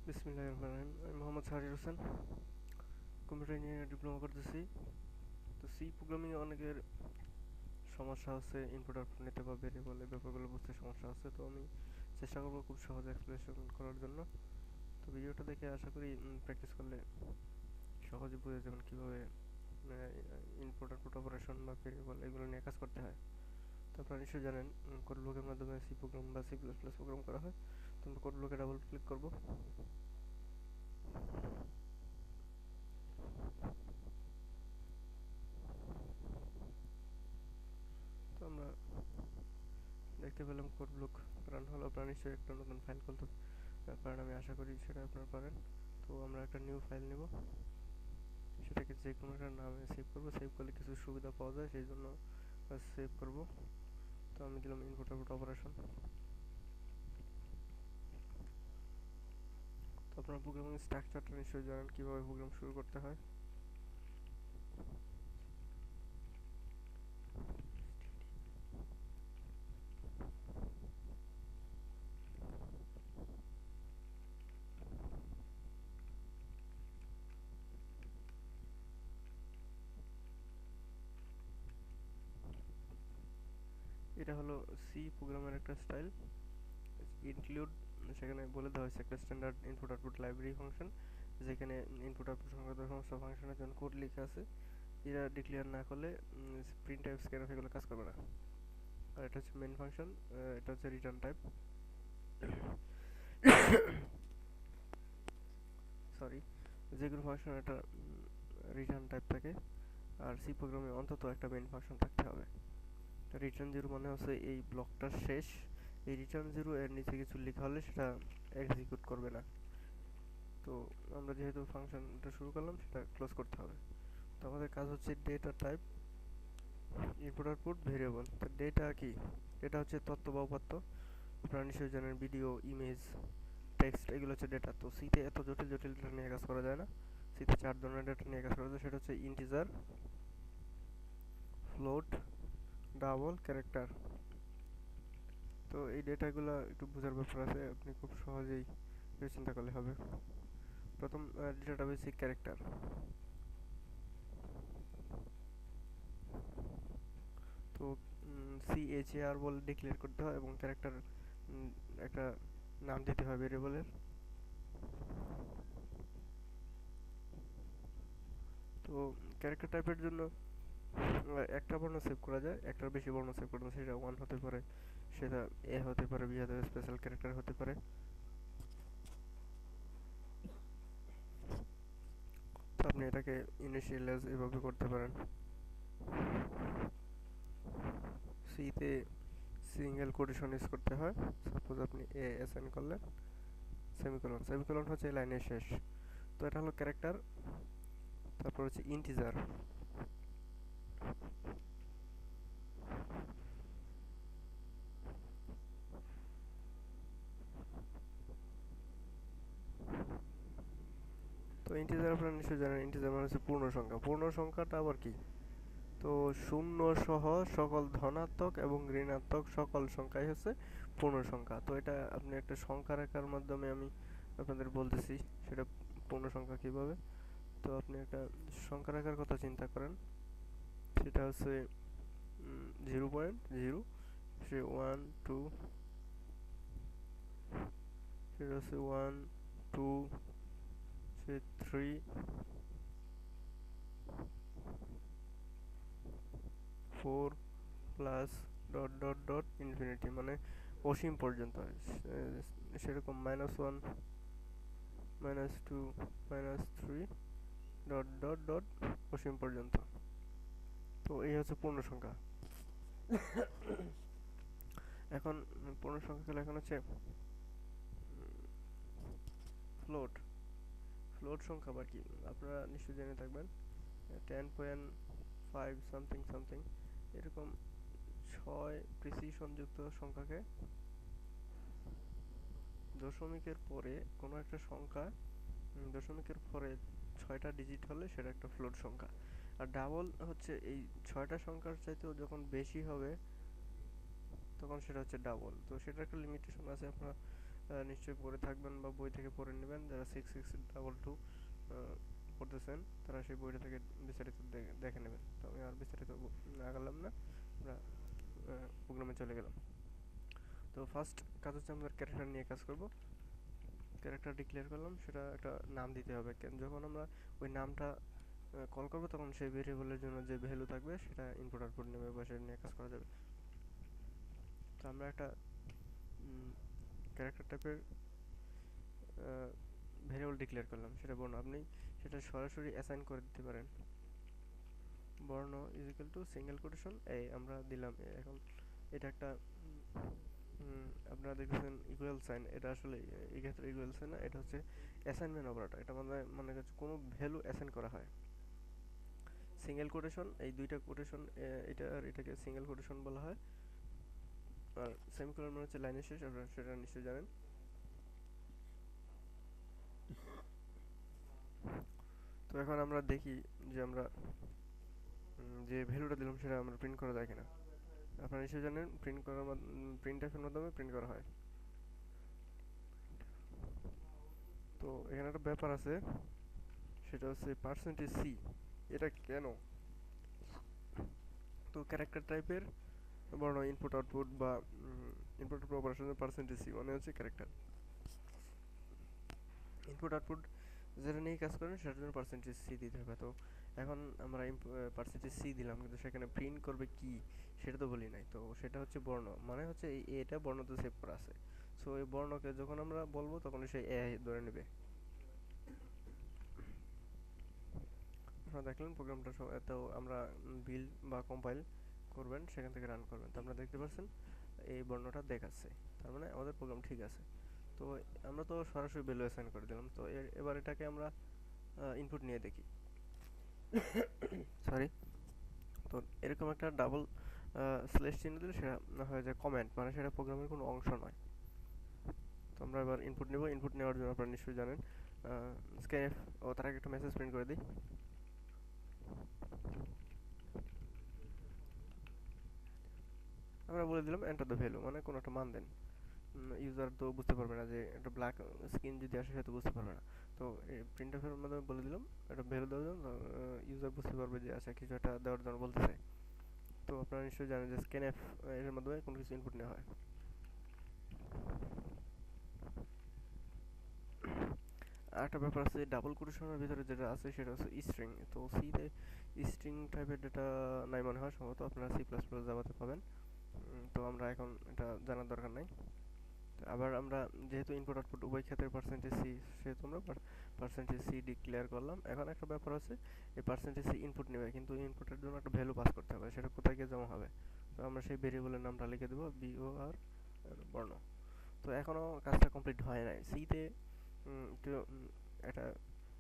বিসমিল্লাহির রহমানির রহিম। আমি Mohammad Shahriar Hossain, computer engineering diploma করতেছি। তো সি প্রোগ্রামিংয়ে অনেকের সমস্যা হচ্ছে, ইনপুট আউটপুট নিতে বা ভেরিয়েবল এই ব্যাপারগুলো বুঝতে সমস্যা হচ্ছে। তো আমি চেষ্টা করবো খুব সহজে এক্সপ্লেনেশন করার জন্য। তো ভিডিওটা দেখে আশা করি প্র্যাকটিস করলে সহজে বুঝে যাবেন কীভাবে ইনপুট আউটপুট অপারেশন বা ভেরিয়েবল এগুলো নিয়ে কাজ করতে হয়। তো আপনারা নিশ্চয়ই জানেন কোড ব্লকের মাধ্যমে সি প্রোগ্রাম বা সি প্লাস প্লাস প্রোগ্রাম করা হয়। তো আমরা কোড ব্লকে ডাবল ক্লিক করবো। তো আমরা দেখতে পেলাম কোড ব্লক রান হলো। আপনারা নিশ্চয়ই একটা নতুন ফাইল খুলতে পারেন, আমি আশা করি সেটা আপনারা পারেন। তো আমরা একটা নিউ ফাইল নেব, সেটাকে যে কোনো একটা নামে সেভ করব। সেভ করলে কিছু সুবিধা পাওয়া যায়, সেই জন্য সেভ করব। তো আমি দিলাম ইনপুট আউটপুট অপারেশন। তো আপনার প্রোগ্রামিং স্ট্রাকচারটা নিশ্চয়ই জানেন কীভাবে প্রোগ্রাম শুরু করতে হয়। এটা হলো সি প্রোগ্রামের একটা স্টাইল। ইনক্লুড, সেখানে বলে দেওয়া হয়েছে একটা standard input output library function, যেখানে ইনপুট আউটপুট সংক্রান্ত সমস্ত ফাংশনের জন্য কোড লেখা আছে। এরা ডিক্লেয়ার না করলে প্রিন্ট টাইপ স্ক্যানফ এগুলো কাজ করবে না। আর এটা হচ্ছে মেন ফাংশন, এটা হচ্ছে রিটার্ন টাইপ। সরি, যে কোনো ফাংশন একটা রিটার্ন টাইপ থাকে, আর সি প্রোগ্রামে অন্তত একটা মেন ফাংশন থাকতে হবে। রিটার্ন জিরো মানে হচ্ছে এই ব্লকটার শেষ। এই রিটার্ন জিরো এর নিচে কিছু লেখা হলে সেটা এক্সিকিউট করবে না। তো আমরা যেহেতু ফাংশনটা শুরু করলাম, সেটা ক্লোজ করতে হবে। তো আমাদের কাজ হচ্ছে data type input output variable. তো ডেটা কি? ডেটা হচ্ছে তথ্য বা উপাত্ত। আপনারা নিশ্চয়ই জানেন ভিডিও, ইমেজ, টেক্সট এগুলো হচ্ছে ডেটা। তো সিতে এত জটিল জটিল ডেটা নিয়ে কাজ করা যায় না। সিতে 4 ধরনের ডেটা নিয়ে কাজ করা যায়, সেটা হচ্ছে ইন্টিজার, ফ্লোট, ডাবল, ক্যারেক্টার। তো এই ডেটাগুলো একটু বোঝার ব্যাপার আছে, আপনি খুব সহজেই চিন্তা করলে হবে। প্রথম ডেটাটা বেসিক ক্যারেক্টার। তো CHAR বলে ডিক্লেয়ার করতে হয় এবং ক্যারেক্টার একটা নাম দিতে হয় ভেরিয়েবলের। তো ক্যারেক্টার টাইপের জন্য একটা বর্ণ সেভ করা যায়, একটার বেশি বর্ণ সেভ করা যায়। সেটা ওয়ান হতে পারে, সেটা এ হতে পারে, বি হতে পারে, স্পেশাল ক্যারেক্টার হতে পারে। তো আপনি এটাকে ইনিশিয়ালাইজ এভাবে করতে পারেন। সিতে সিঙ্গেল কোটেশন ইউজ করতে হয়। সাপোজ আপনি এ অ্যাসাইন করলেন, সেমিকোলন। সেমিকোলন হচ্ছে লাইনের শেষ। তো এটা হলো ক্যারেক্টার। তারপর হচ্ছে ইন্টিজার। তো ইন্টিজার আপনারা নিশ্চয়ই জানেন, ইন্টিজার মানে হচ্ছে পূর্ণ সংখ্যা। পূর্ণ সংখ্যাটা আবার কি? তো শূন্য সহ সকল ধনাত্মক এবং ঋণাত্মক সকল সংখ্যাই হচ্ছে পূর্ণ সংখ্যা। তো এটা আপনি একটা সংখ্যা রাখার মাধ্যমে আমি আপনাদের বলতেছি সেটা পূর্ণ সংখ্যা কীভাবে। তো আপনি একটা সংখ্যা রাখার কথা চিন্তা করেন, সেটা হচ্ছে 0.0, সে 1 2, সেটা হচ্ছে 1 2, সে 3 4 plus dot dot dot infinity, মানে অসীম পর্যন্ত। সেরকম -1, -2, -3 ডট ডট ডট অসীম পর্যন্ত। তো এই হচ্ছে পূর্ণ সংখ্যা। এখন পূর্ণ সংখ্যা এখন হচ্ছে ফ্লোট। ফ্লোট সংখ্যা বা কি আপনারা নিশ্চয়ই জেনে থাকবেন, 10.5 সামথিং সামথিং এরকম 6 প্রিসিশনযুক্ত সংখ্যাকে দশমিকের পরে কোনো একটা সংখ্যা, দশমিকের পরে 6টা ডিজিট হলে সেটা একটা ফ্লোট সংখ্যা। আর ডাবল হচ্ছে এই 6টা সংখ্যার চাইতেও যখন বেশি হবে তখন সেটা হচ্ছে ডাবল। তো সেটার একটা লিমিটেশন আছে, আপনারা নিশ্চয়ই পড়ে থাকবেন বা বই থেকে পড়ে নেবেন। যারা 66222 পড়তেছেন তারা সেই বইটা থেকে বিস্তারিত দেখে নেবেন। তো আমি আর বিস্তারিত আগালাম না, আমরা প্রোগ্রামে চলে গেলাম। তো ফার্স্ট কাজ হচ্ছে আমরা ক্যারেক্টার নিয়ে কাজ করব। ক্যারেক্টার ডিক্লেয়ার করলাম, সেটা একটা নাম দিতে হবে। যখন আমরা ওই নামটা কল করবো তখন সেই ভেরিয়েবলের জন্য যে ভ্যালু থাকবে সেটা ইনপুট আউটপুট নেবে বা সেটা নিয়ে কাজ করা যাবে। তো আমরা একটা ক্যারেক্টার টাইপের ভেরিয়েবল ডিক্লেয়ার করলাম, সেটা বর্ণ। আপনি সেটা সরাসরি অ্যাসাইন করে দিতে পারেন। বর্ণ is equal to single quotation A আমরা দিলাম। এখন এটা একটা আপনারা দেখতেছেন ইকুয়াল সাইন, এটা আসলে এই ক্ষেত্রে ইকুয়াল সাইন না, এটা হচ্ছে অ্যাসাইনমেন্ট অপারেটর। এটা মানে হচ্ছে কোনো ভ্যালু অ্যাসাইন করা হয়। সিঙ্গেল কোটেশন, এই দুইটা কোটেশন, এটা আর এটাকে সিঙ্গেল কোটেশন বলা হয়। আর সেমিকোলন মানে হচ্ছে লাইনের শেষ, আপনারা সেটা নিশ্চয়ই জানেন। তো এখন আমরা দেখি যে আমরা যে ভ্যালুটা দিলাম সেটা আমরা প্রিন্ট করা যায় কিনা। আপনারা নিশ্চয়ই জানেন প্রিন্টএফের মাধ্যমে প্রিন্ট করা হয়। তো এখানে একটা ব্যাপার আছে, সেটা হচ্ছে পার্সেন্টেজ সি। এটা কেন? তো ক্যারেক্টার টাইপের বর্ণ ইনপুট আউটপুট বা ইনপুট আউটপুট অপারেশনের পার্সেন্টেজ সি মানে হচ্ছে ক্যারেক্টার। ইনপুট আউটপুট যেটা নিয়ে কাজ করেন সেটার জন্য পার্সেন্টেজ সি দিতে হবে। তো এখন আমরা পার্সেন্টেজ সি দিলাম, কিন্তু সেখানে প্রিন্ট করবে কি সেটা তো বলি নাই। তো সেটা হচ্ছে বর্ণ, মানে হচ্ছে এটা বর্ণতে সেভ করা আছে। সো এই বর্ণকে যখন আমরা বলবো তখন সে এ ধরে নেবে। আপনারা দেখলেন প্রোগ্রামটা। তো আমরা বিল বা কম্পাইল করবেন, সেখান থেকে রান করবেন। তো আপনারা দেখতে পাচ্ছেন এই বর্ণটা দেখাচ্ছে, তার মানে আমাদের প্রোগ্রাম ঠিক আছে। তো আমরা তো সরাসরি ভ্যালু অ্যাসাইন করে দিলাম। তো এবার এটাকে আমরা ইনপুট নিয়ে দেখি। সরি। তো এরকম একটা ডাবল স্ল্যাশ চিহ্ন দিলে সেটা হয়ে যায় কমেন্ট, মানে সেটা প্রোগ্রামের কোনো অংশ নয়। তো আমরা এবার ইনপুট নেব। ইনপুট নেওয়ার জন্য আপনারা নিশ্চয়ই জানেন স্ক্যানএফ। ও তার আগে একটা মেসেজ প্রিন্ট করে দিই। আমরা বলে দিলাম এন্টার দ্য ভ্যালু, মানে কোনো একটা মান দেন। ইউজার তো বুঝতে পারবে না, যে একটা ব্ল্যাক স্ক্রিন যদি আসে সে তো বুঝতে পারবে না। তো প্রিন্টএফের মাধ্যমে বলে দিলাম একটা ভ্যালু দেওয়ার জন্য, ইউজার বুঝতে পারবে যে আচ্ছা কিছু একটা দেওয়ার জন্য বলতেছে। তো আপনারা নিশ্চয়ই জানেন যে স্ক্যানএফ এর মাধ্যমে কোনো কিছু ইনপুট নেওয়া হয়। আরেকটা ব্যাপার আছে, ডাবল কোটেশনের ভিতরে যেটা আছে সেটা হচ্ছে স্ট্রিং। তো সিতে স্ট্রিং টাইপের ডেটা নাই মনে হয়, সম্ভবত আপনারা সি প্লাস প্লাস জাভাতে পাবেন। তো আমরা এখন এটা জানার দরকার নাই। আবার আমরা যেহেতু ইনপুট আউটপুট উভয় ক্ষেত্রে পার্সেন্টেজ সি, সেহেতু আমরা পার্সেন্টেজ সি ডিক্লেয়ার করলাম। এখন একটা ব্যাপার আছে, এই পার্সেন্টেজ সি ইনপুট নেবে, কিন্তু ইনপুটের জন্য একটা ভ্যালু পাস করতে হবে। সেটা কোথায় গিয়ে জমা হবে? তো আমরা সেই ভেরিয়েবলের নামটা লিখে দেবো BOR বর্ণ। তো এখনও কাজটা কমপ্লিট হয় নাই। সিতে একটু একটা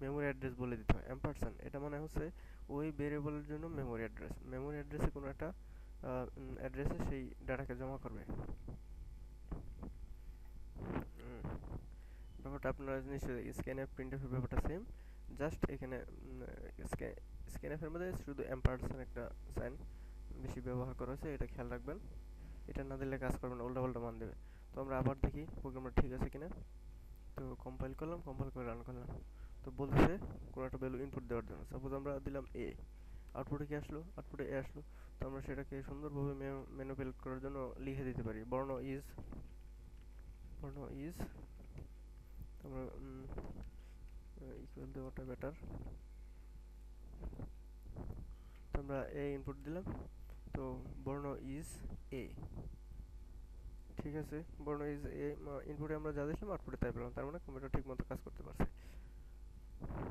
মেমোরি অ্যাড্রেস বলে দিতে হয়। অ্যাম্পারস্যান্ড এটা মানে হচ্ছে ওই ভেরিয়েবলের জন্য মেমোরি অ্যাড্রেস। মেমোরি অ্যাড্রেসে কোনো একটা অ্যাড্রেসে সেই ডাটাকে জমা করবে। ব্যাপারটা আপনারা নিশ্চয়ই স্ক্যানএফ প্রিন্টএফের ব্যাপারটা সেম, জাস্ট এখানে স্ক্যানএফের মধ্যে শুধু অ্যাম্পারস্যান্ড একটা সাইন বেশি ব্যবহার করা হয়েছে, এটা খেয়াল রাখবেন। এটা না দিলে কাজ করবে না, উল্টাপাল্টা মান দেবে। তো আমরা আবার দেখি প্রোগ্রামটা ঠিক আছে কিনা। তো কম্পাইল করলাম, কম্পাইল করে রান করলাম। তো বলতেছে কোনো একটা ভ্যালু ইনপুট দেওয়ার জন্য। সাপোজ আমরা দিলাম এ, আউটপুটে কি আসলো? আউটপুটে এ আসলো। তো আমরা সেটাকে সুন্দরভাবে ম্যানিপুলেট করার জন্য লিখে দিতে পারি বর্ণ ইজ আমরা ইকুয়াল দেওয়াটা বেটার। তো আমরা এ ইনপুট দিলাম। তো বর্ণ ইজ এ, ঠিক আছে। বর্ণ ইজ এ ইনপুটে আমরা যা দিয়েছিলাম আউটপুটে তাই পেলাম, তার মানে কম্পিউটার ঠিক মতো কাজ করতে পারছে।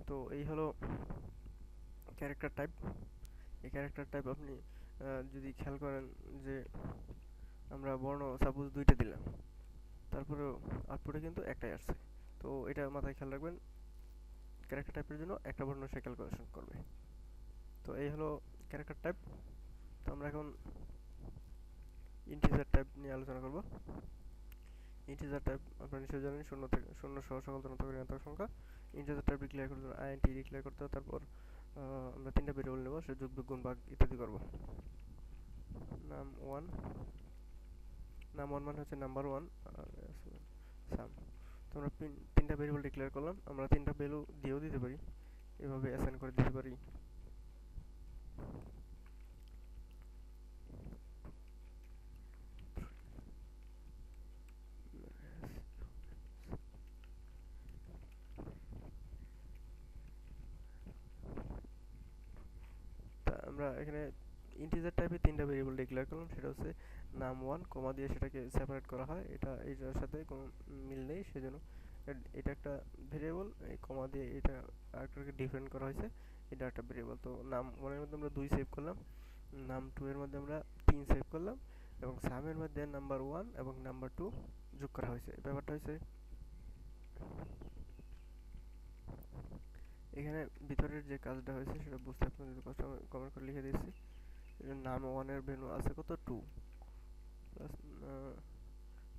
তো এই হলো ক্যারেক্টার টাইপ। এই ক্যারেক্টার টাইপ আপনি যদি খেয়াল করেন যে আমরা বর্ণ সাপোজ দুইটা দিলাম, তারপরেও আউটপুটে কিন্তু একটাই আসছে। তো এটা মাথায় খেয়াল রাখবেন, ক্যারেক্টার টাইপের জন্য একটা বর্ণ সে ক্যালকুলেশন করবে। তো এই হলো ক্যারেক্টার টাইপ। তো আমরা এখন ইন্টিজার টাইপ নিয়ে আলোচনা করব। ইন্টিজার টাইপ আপনারা নিশ্চয়ই জানেন, শূন্য সহ সকল ধনাত্মক ঋণাত্মক সংখ্যা। ইন্টিজার টাইপ ডিক্লেয়ার করার জন্য INT ডিক্লেয়ার করতে হবে। তারপর আমরা তিনটা ভেরিয়েবল নেব, সে যোগ বিয়োগ গুণ ভাগ ইত্যাদি করব। নাম ওয়ান, নাম ওয়ান মানে হচ্ছে নাম্বার ওয়ান, আর সাম। তো আমরা তিনটা ভেরিয়েবল ডিক্লেয়ার করলাম, আমরা তিনটা ভ্যালু দিয়েও দিতে পারি, এভাবে অ্যাসাইন করে দিতে পারি। তা আমরা এখানে ইন্টিজার টাইপের তিনটা ভেরিয়েবল ডিক্লেয়ার করলাম, সেটা হচ্ছে নাম ওয়ান, কমা দিয়ে সেটাকে সেপারেট করা হয়, এটা এইটার সাথে কোনো মিল নেই, সেজন্য এটা একটা ভেরিয়েবল, এই কমা দিয়ে এটা আরেকটাকে ডিফারেন্ট করা হয়েছে, এটা একটা ভেরিয়েবল। তো নাম ওয়ানের মধ্যে আমরা 2 সেভ করলাম, নাম টু এর মধ্যে আমরা 3 সেভ করলাম, এবং সামের মধ্যে নাম্বার ওয়ান এবং নাম্বার টু যোগ করা হয়েছে। ব্যাপারটা হয়েছে এখানে ভিতরের যে কাজটা হয়েছে সেটা বুঝতে আপনাদের কষ্ট, কমেন্ট করে লিখে দিচ্ছি। নাম ওয়ানের ভ্যালু আছে কত, 2, প্লাস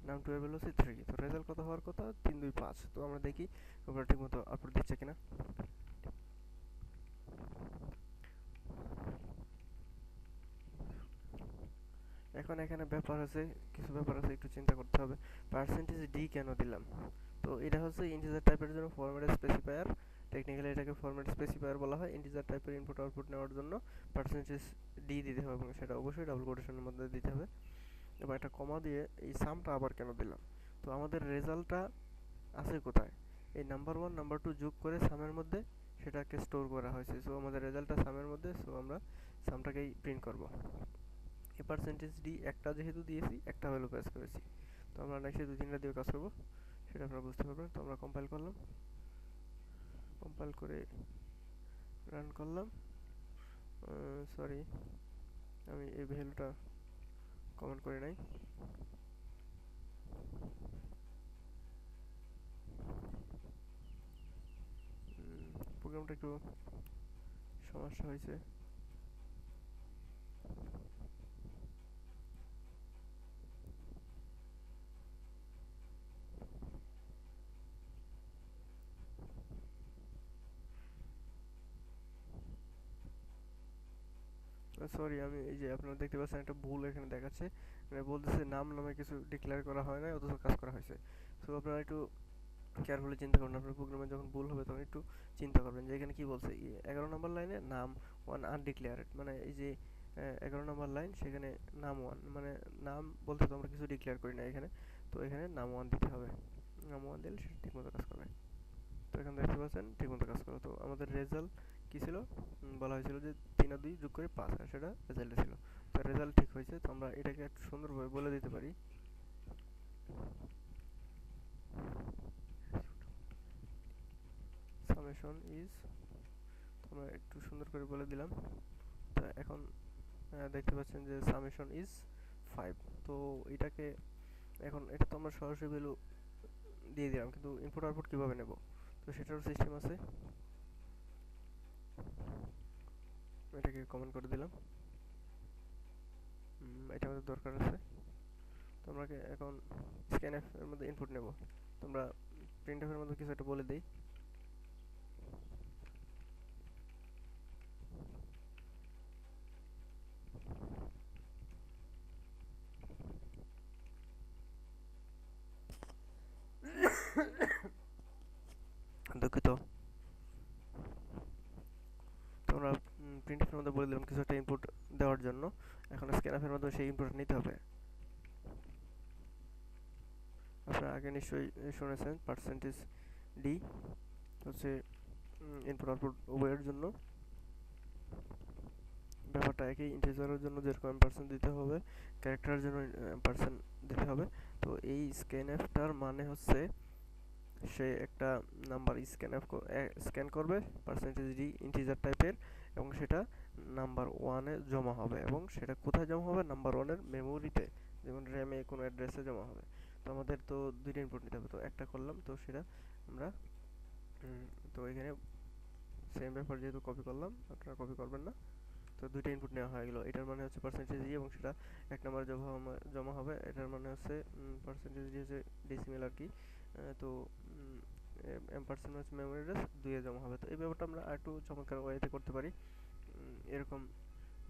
নাম টু এর ভ্যালু হচ্ছে 3, তো রেজাল্ট কত হওয়ার কথা, 3 2 5। তো আমরা দেখি ওপরে ঠিক মতো আউটপুট দিচ্ছে কিনা। এখন এখানে ব্যাপার আছে, কিছু ব্যাপার আছে একটু চিন্তা করতে হবে। পার্সেন্টেজ ডি কেন দিলাম, তো এটা হচ্ছে ইন্টিজার টাইপের জন্য ফরম্যাট স্পেসিফায়ার, টেকনিক্যালি এটাকে ফরম্যাট স্পেসিফায়ার বলা হয়। ইন্টিজার টাইপের ইনপুট আউটপুট নেওয়ার জন্য পার্সেন্টেজ ডি দিতে হবে, এবং সেটা অবশ্যই ডাবল কোটেশনের মধ্যে দিতে হবে। এবং একটা কমা দিয়ে এই সামটা আবার কেন দিলাম, তো আমাদের রেজাল্টটা আছে কোথায়, এই নাম্বার ওয়ান নাম্বার টু যোগ করে সামের মধ্যে সেটাকে স্টোর করা হয়েছে। সো আমাদের রেজাল্টটা সামের মধ্যে, সো আমরা সামটাকেই প্রিন্ট করব। এ পার্সেন্টেজ ডি একটা যেহেতু দিয়েছি, একটা ভ্যালু পাস করেছি, তো আমরা নেক্সট দুই তিনটা দিয়ে কাজ করবো, সেটা আপনারা বুঝতে পারবেন। তো আমরা কম্পাইল করলাম, কম্পাইল করে রান করলাম। সরি, আমি এই ভ্যালুটা কমেন্ট করি নাই। প্রোগ্রামটা একটু সমস্যা হয়েছে। সরি, আমি এই যে আপনারা দেখতে পাচ্ছেন একটা ভুল এখানে দেখাচ্ছে, মানে বলতেছে নাম নামে কিছু ডিক্লেয়ার করা হয় না, অথচ কাজ করা হয়েছে। সো আপনারা একটু কেয়ারফুলি চিন্তা করুন, আপনার প্রোগ্রামে যখন ভুল হবে তখন একটু চিন্তা করবেন যে এখানে কি বলছে। 11 নম্বর লাইনে নাম ওয়ান আনডিক্লেয়ার্ড, মানে এই যে 11 নম্বর লাইন, সেখানে নাম ওয়ান, মানে নাম বলতে তো আমরা কিছু ডিক্লেয়ার করি না এখানে, তো এখানে নাম ওয়ান দিতে হবে। নাম ওয়ান দিলে সেটা ঠিকমতো কাজ করবে। তো এখানে দেখতে পাচ্ছেন ঠিকমতো কাজ করো। তো আমাদের রেজাল্ট কি ছিল, বলা হয়েছিল যে 3 আর 2 যোগ করে 5, আর সেটা রেজাল্টে ছিল। তো রেজাল্ট ঠিক হয়েছে, তো আমরা এটাকে একটু সুন্দরভাবে বলে দিতে পারি। সামেশন ইজ, আমরা একটু সুন্দর করে বলে দিলাম। তো এখন দেখতে পাচ্ছেন যে সামেশন ইজ 5। তো এটাকে এখন এটা তো আমরা সরাসরি ভ্যালু দিয়ে দিলাম, কিন্তু ইনপুট আউটপুট কীভাবে নেব, তো সেটারও সিস্টেম আছে, এটাকে কমেন্ট করে দিলাম। এটা আমাদের দরকার আছে। তো আমরা এখন স্ক্যানএফ এর মধ্যে ইনপুট নেব, তোমরা প্রিন্টএফ এর মধ্যে কিছু একটা বলে দেই। দুঃখিত। তোমরা প্রিন্টএফ এর মধ্যে বলে দিলাম কিছু একটা ইনপুট দেওয়ার জন্য, এখন স্ক্যানএফ এর মধ্যে সেই ইনপুট নিতে হবে। আপনারা আগে নিশ্চয়ই শুনেছেন পার্সেন্টেজ ডি হচ্ছে ইনপুট আউটপুট উভয়ের জন্য ব্যাপারটা একই। ইন্টিজারের জন্য যেরকম পার্সেন্ট দিতে হবে, ক্যারেক্টারের জন্য পার্সেন্ট দিতে হবে। তো এই স্ক্যানএফটার মানে হচ্ছে সে একটা নাম্বার স্ক্যান করবে পার্সেন্টেজ ডি ইন্টিজার টাইপের, এবং সেটা নাম্বার ওয়ানে জমা হবে, এবং সেটা কোথায় জমা হবে, নাম্বার ওয়ানের মেমোরিতে, যেমন র্যামে কোনো অ্যাড্রেসে জমা হবে। তো আমাদের তো দুইটা ইনপুট নিতে হবে, তো একটা করলাম, তো সেটা আমরা তো এখানে সেম ব্যাপার যেহেতু কপি করলাম, আপনারা কপি করবেন না। তো দুইটা ইনপুট নেওয়া হয়ে গেল, এটার মানে হচ্ছে পার্সেন্টেজ ডি, এবং সেটা 1 নম্বরে জমা হবে। এটার মানে হচ্ছে পার্সেন্টেজ ডি হচ্ছে ডেসিমেল আর কি। তো এম% হচ্ছে মেমোরি অ্যাড্রেস 2 জমা হবে। তো এই ব্যাপারটা আমরা আরেকটু চমৎকার ওয়েতে করতে পারি। এরকম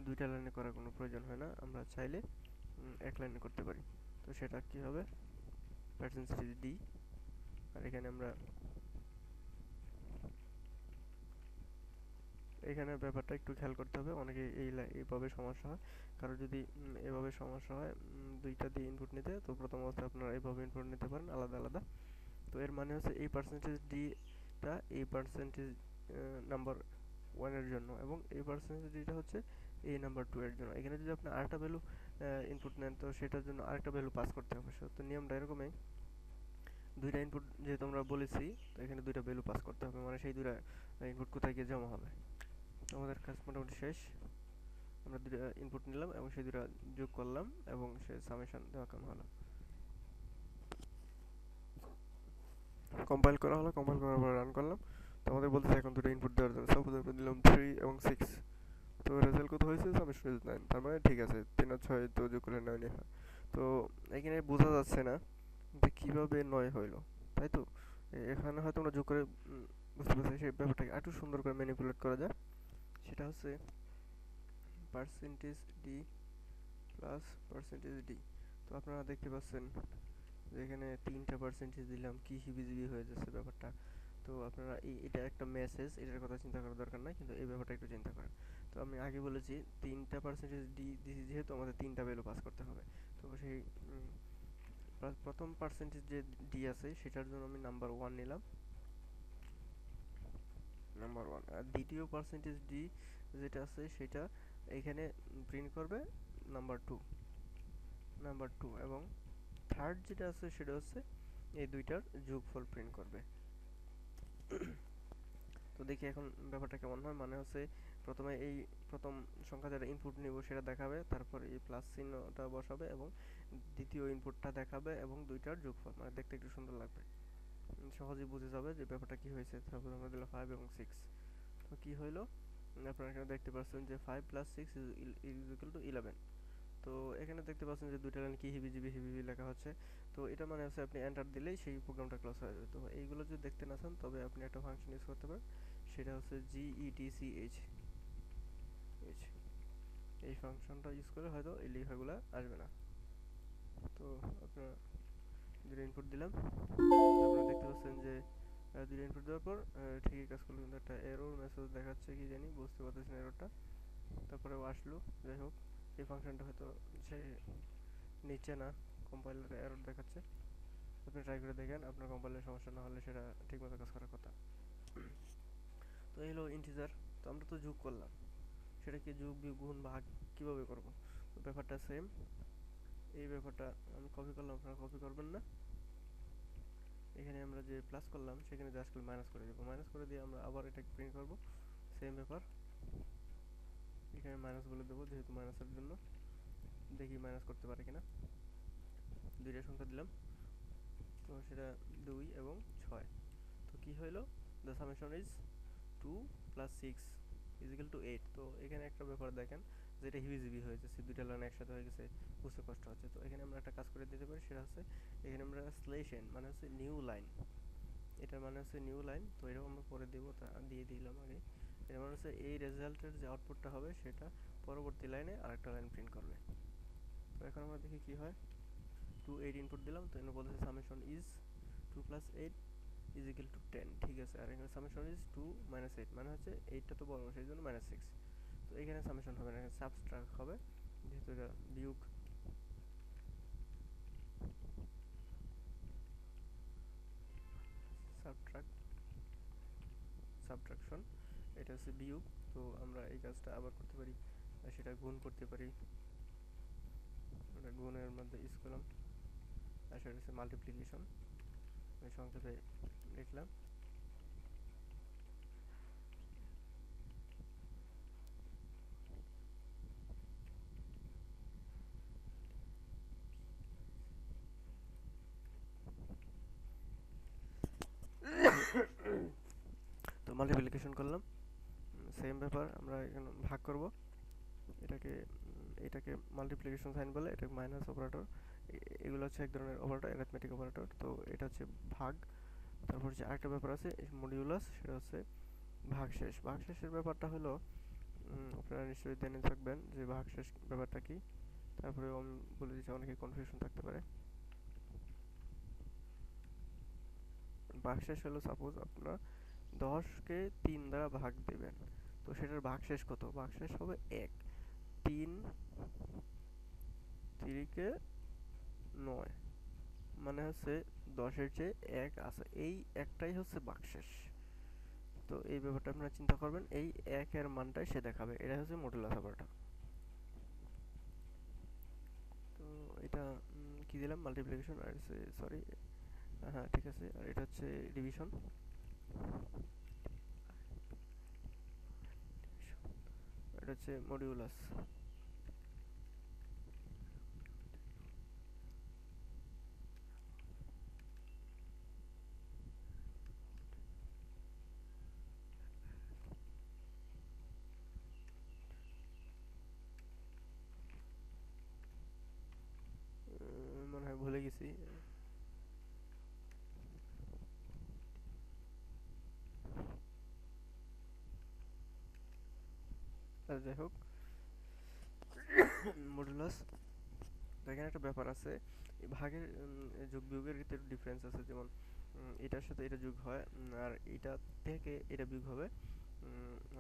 দুইটা লাইনে করার কোনো প্রয়োজন হয় না, আমরা চাইলে এক লাইনে করতে পারি। তো সেটা কি হবে, পার্সেন্টেজ ডি আর এখানে আমরা এখানে ব্যাপারটা একটু খেয়াল করতে হবে, অনেকে এইভাবে সমস্যা হয়। কারো যদি এভাবে সমস্যা হয় দুইটা দিয়ে ইনপুট নিতে, তো প্রথম অবস্থায় আপনারা এইভাবে ইনপুট নিতে পারেন আলাদা আলাদা। তো এর মানে হচ্ছে এই পার্সেন্টেজ ডিটা এই পার্সেন্টেজ নাম্বার ওয়ানের জন্য, এবং এই পার্সেন্টেজ ডিটা হচ্ছে এই নাম্বার টু এর জন্য। এখানে যদি আপনি আরেকটা ভ্যালু ইনপুট নেন, তো সেটার জন্য আরেকটা ভ্যালু পাস করতে হবে। তো নিয়মটা এরকমই, দুইটা ইনপুট যেহেতু আমরা বলেছি, তো এখানে দুইটা ভ্যালু পাস করতে হবে, মানে সেই দুইটা ইনপুট কোথায় গিয়ে জমা হবে। তো আমাদের কাজ মোটামুটি শেষ। আমরা দুইটা ইনপুট নিলাম এবং সেই দুইটা যোগ করলাম এবং সে সামেশন দেওয়া কাম হলো। কম্পাইল করা হলো, কম্পাইল করার পর রান করলাম। তো আমাদের বলতেছে এখন দুটো ইনপুট দেওয়ার জন্য। সাপোজ আমরা দিলাম 3 এবং 6, তো রেজাল্ট কত হয়েছে? Summation is 9। তার মানে ঠিক আছে, 3 আর 6 তো যোগ করলে 9 হয়। তো এখানে বোঝা যাচ্ছে না যে কিভাবে 9 হইলো, তাই তো? এখানে হয়তো আমরা যোগ করে বুঝতে পারছি। সেই ব্যাপারটাকে একটু সুন্দর করে ম্যানিপুলেট করা যায়। সেটা হচ্ছে percentage D plus percentage D. তো আপনারা দেখতে পাচ্ছেন যে এখানে 3টা পার্সেন্টেজ দিলাম, কি হিবিজিবি হয়ে যাচ্ছে ব্যাপারটা। তো আপনারা এটা একটা মেসেজ, এটার কথা চিন্তা করার দরকার নাই, কিন্তু এই ব্যাপারটা একটু চিন্তা করেন। তো আমি আগে বলেছি 3টা পার্সেন্টেজ ডি দিছি, যেহেতু আমাদের 3টা ভ্যালু পাস করতে হবে। তো সেই প্রথম পার্সেন্টেজ যে ডি আছে সেটার জন্য আমি নাম্বার 1 নিলাম, নাম্বার 1। আর দ্বিতীয় পার্সেন্টেজ ডি যেটা আছে সেটা এখানে প্রিন্ট করবে নাম্বার 2, নাম্বার 2। এবং থার্ড যেটা আছে সেটা হচ্ছে এই দুইটার যোগফল প্রিন্ট করবে। তো দেখি এখন ব্যাপারটা কেমন হয়। মানে হচ্ছে প্রথমে এই প্রথম সংখ্যা যেটা ইনপুট নিব সেটা দেখাবে, তারপর এই প্লাস চিহ্নটা বসাবে এবং দ্বিতীয় ইনপুটটা দেখাবে এবং দুইটার যোগফল, মানে দেখতে একটু সুন্দর লাগবে, সহজেই বুঝে যাবে যে ব্যাপারটা কি হয়েছে। তারপর আমরা দিলাম 5 এবং 6। তো কি হইলো, আপনারা এখানে দেখতে পাচ্ছেন যে 5 প্লাস 6 ইজ ইকুয়াল টু 11। তো এখানে দেখতে পাচ্ছেন যে দুইটা লাইন কি হিবিজিবি হিবিবি লেখা হচ্ছে। তো এটা মানে হচ্ছে আপনি এন্টার দিলেই সেই প্রোগ্রামটা ক্লোজ হয়ে যাবে। তো এইগুলো যদি দেখতে না চান তবে আপনি একটা ফাংশন ইউজ করতে পারেন, সেটা হচ্ছে getch। এই ফাংশনটা ইউজ করে হয়তো এই লেখাগুলো আসবে না। তো আপনার দুটো ইনপুট দিলাম, আপনারা দেখতে পাচ্ছেন যে দুটো ইনপুট দেওয়ার পর ঠিকই কাজ করলো, কিন্তু একটা এরর মেসেজ দেখাচ্ছে, কি জানি বুঝতে পারতেছি না এররটা। তারপরেও আসলো, যাই হোক। এই ফাংশনটা হয়তো সে নিচ্ছে না, কম্পাইলারে এরর দেখাচ্ছে। আপনি ট্রাই করে দেখেন, আপনার কম্পাইলার সমস্যা না হলে সেটা ঠিকমতো কাজ করার কথা। তো এই হলো ইন্টিজার। তো আমরা তো যোগ করলাম, সেটাকে যোগ বিয়োগ গুণ ভাগ কিভাবে করব? তো ব্যাপারটা সেম। এই ব্যাপারটা আমি কপি করলাম, আপনারা কপি করবেন না। এখানে আমরা যে প্লাস করলাম সেখানে জাস্ট মাইনাস করে দেবো, মাইনাস করে দিয়ে আমরা আবার এটাকে প্রিন্ট করব। সেম ব্যাপার, এখানে মাইনাস বলে দেবো যেহেতু মাইনাসের জন্য। দেখি মাইনাস করতে পারে কিনা। দুইটা সংখ্যা দিলাম, তো সেটা 2 এবং 6। তো কি হইলো, the summation is 2 plus 6 is equal two 8। তো এখানে একটা ব্যাপার দেখেন, যেটা হিবিজিবি হয়ে যাচ্ছে, দুইটা লাইন একসাথে হয়ে গেছে, বুঝতে কষ্ট হচ্ছে। তো এখানে আমরা একটা কাজ করে দিতে পারি, সেটা হচ্ছে এখানে আমরা স্ল্যাশ এন মানে হচ্ছে নিউ লাইন, এটার মানে হচ্ছে নিউ লাইন। তো এরকম আমরা পরে দেবো, তা দিয়ে দিলাম আগে। এর মানে হচ্ছে এই রেজাল্টের যে আউটপুটটা হবে সেটা পরবর্তী লাইনে আরেকটা লাইন প্রিন্ট করবে। তো এখন আমরা দেখি কি হয়। 2 8 ইনপুট দিলাম, তো এখানে বলতেছে summation is 2 plus 8 is equal two 10। ঠিক আছে, আর এখানে সামেশন ইজ 2 মাইনাস 8 মানে হচ্ছে 8টা তো বড়, সেই জন্য মাইনাস 6। তো এখানে সামেশন হবে না, এখানে সাবট্রাক্ট হবে, যেহেতু এটা বিয়োগ। সাবট্রাক্ট, সাবট্রাকশন, এটা হচ্ছে বিয়োগ। তো আমরা এই কাজটা আবার করতে পারি, সেটা গুণ করতে পারি। আমরা গুণের মধ্যে ইউজ করলাম, আর সেটা হচ্ছে মাল্টিপ্লিকেশন, আমি সংক্ষেপে লিখলাম। তো মাল্টিপ্লিকেশন করলাম, সেম ব্যাপার। আমরা এখানে ভাগ করব, এটাকে এটাকে মাল্টিপ্লিকেশন সাইন বলে, এটা মাইনাস অপারেটর। এগুলো হচ্ছে এক ধরনের অপারেটর, অ্যারিথমেটিক অপারেটর। তো এটা হচ্ছে ভাগ। তারপর হচ্ছে আরেকটা ব্যাপার আছে মডিউলাস, সেটা হচ্ছে ভাগশেষ। ভাগশেষের ব্যাপারটা হলো আপনারা নিশ্চয়ই জেনে থাকবেন যে ভাগশেষ ব্যাপারটা কি। তারপরে আমি বলে দিচ্ছি, অনেকে কনফিউশন থাকতে পারে। ভাগশেষ হলো সাপোজ আপনার 10কে 3 দ্বারা ভাগ দেবেন, তো সেটার ভাগশেষ কত? ভাগশেষ হবে 1। 3 3কে 9, মানে হচ্ছে 10-এর চেয়ে 1 আছে, এই একটাই হচ্ছে ভাগশেষ। তো এই ব্যাপারটা আপনারা চিন্তা করবেন, এই 1 এর মানটাই সে দেখাবে, এটা হচ্ছে মডুলাস ব্যাপারটা। তো এটা কি দিলাম, মাল্টিপ্লিকেশন, আর সরি, হ্যাঁ ঠিক আছে, আর এটা হচ্ছে ডিভিশন। এটা হচ্ছে মডিউলাস। মনে হয় ভুলে গেছি। যাই হোক, মডুলাস, এখানে একটা ব্যাপার আছে, এই ভাগের যোগ বিয়োগের ভিতরে ডিফারেন্স আছে, যেমন এটার সাথে এটা যোগ হয়, আর এটা থেকে এটা বিয়োগ হবে,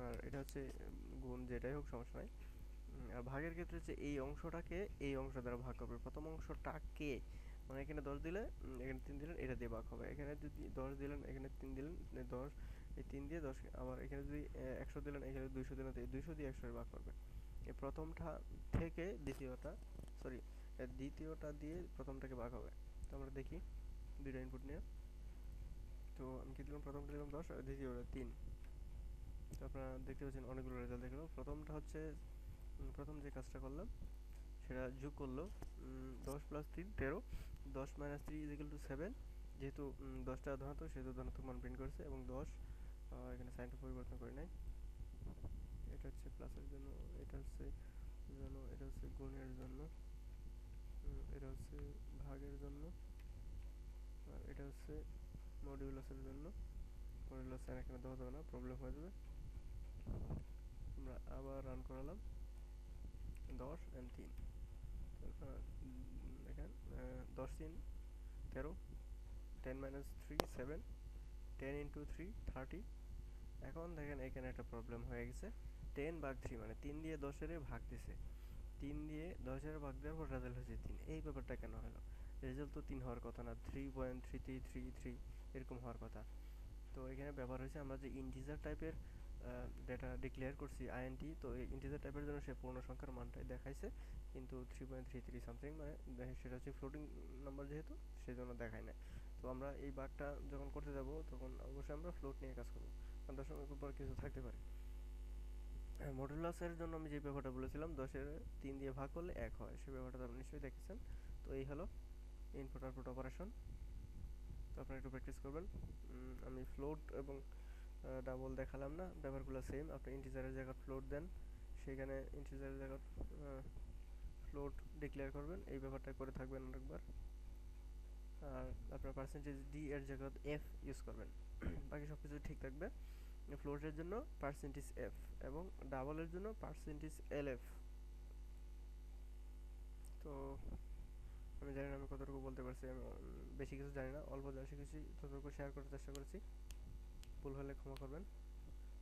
আর এটা হচ্ছে গুণ, যেটাই হোক সমস্যা নাই। আর ভাগের ক্ষেত্রে হচ্ছে এই অংশটাকে এই অংশ দ্বারা ভাগ করবে, প্রথম অংশটাকে, মানে এখানে 10 দিলে এখানে 3 দিলেন, এটা দিয়ে ভাগ হবে। এখানে যদি 10 দিলেন, এখানে 3 দিলেন, 10, এই 3 দিয়ে 10, আবার এখানে যদি 100 দিলেন, এখানে 200 দিলেন, তো এই 200 দিয়ে 100 এর ভাগ করবে। এই প্রথমটা থেকে দ্বিতীয়টা, সরি, দ্বিতীয়টা দিয়ে প্রথমটাকে ভাগ হবে। তো আমরা দেখি দুইটা ইনপুট নিয়ে। তো আমি কি দিলাম, প্রথমটা দিলাম 10 আর দ্বিতীয়টা 3। তো আপনারা দেখতে পাচ্ছেন অনেকগুলো রেজাল্ট দেখলো। প্রথমটা হচ্ছে প্রথম যে কাজটা করলাম সেটা যোগ করলো, 10 plus 3 13, 10 minus 3 is equal two 7। যেহেতু 10টা ধনাত্মক, সেহেতু ধনাত্মক মান প্রিন্ট করেছে, এবং 10 এখানে সাইনটা পরিবর্তন করে নাই। এটা হচ্ছে প্লাসের জন্য, এটা হচ্ছে জন্য, এটা হচ্ছে গুণের জন্য, এটা হচ্ছে ভাগের জন্য, আর এটা হচ্ছে মডিউলাসের জন্য। মডিউলাস সাইন এখানে দেওয়া যাবে না, প্রবলেম হয়ে যাবে। আমরা আবার রান করালাম, 10 and 3, দেখেন 10 3 13, 10 minus 3 7, 10 into 3 30। এখন দেখেন এখানে একটা প্রবলেম হয়ে গেছে, 10 ভাগ 3 মানে 3 দিয়ে 10 এর ভাগ দিছে, 3 দিয়ে 10 এর ভাগ দেওয়ার পর রেজাল্ট হয়েছে 3। এই ব্যাপারটা কেন হলো? রেজাল্ট তো 3 হওয়ার কথা না, 3.3333 এরকম হওয়ার কথা। তো এখানে ব্যাপার হয়েছে, আমরা যে ইন্টিজার টাইপের ডেটা ডিক্লেয়ার করছি আইএনটি, তো এই ইন্টিজার টাইপের জন্য সে পূর্ণ সংখ্যার মানটাই দেখাইছে, কিন্তু 3.33 সামথিং, মানে সেটা হচ্ছে ফ্লোটিং নাম্বার যেহেতু, সেজন্য দেখায় না। তো আমরা এই বাগটা যখন করতে যাব তখন অবশ্যই আমরা ফ্লোট নিয়ে কাজ করবো, কারণ 10 পর কিছু থাকতে পারে। মডুলাসের জন্য আমি যে ব্যাপারটা বলেছিলাম, 10-এর 3 দিয়ে ভাগ করলে 1 হয়, সেই ব্যাপারটা তো আপনি নিশ্চয়ই দেখেছেন। তো এই হলো ইনপুট আউটপুট অপারেশন। তো আপনারা একটু প্র্যাকটিস করবেন। আমি ফ্লোট এবং ডাবল দেখালাম না, ব্যাপারগুলো সেম। আপনি ইন্টিজারের জায়গায় ফ্লোট দেন, সেখানে ইন্টিজারের জায়গায় ফ্লোট ডিক্লেয়ার করবেন, এই ব্যাপারটা করে থাকবেন অনেকবার। আর আপনার পার্সেন্টেজ ডি এর জায়গায় এফ ইউজ করবেন, বাকি সব কিছু ঠিক থাকবে। ফ্লোটের জন্য পার্সেন্টেজ এফ, এবং ডাবলের জন্য পার্সেন্টেজ এল এফ। তো আমি জানি না আমি কতটুকু বলতে পারছি, আমি বেশি কিছু জানি না, অল্প যা শিখেছি ততটুকু শেয়ার করার চেষ্টা করেছি। ভুল হলে ক্ষমা করবেন।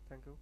Thank you.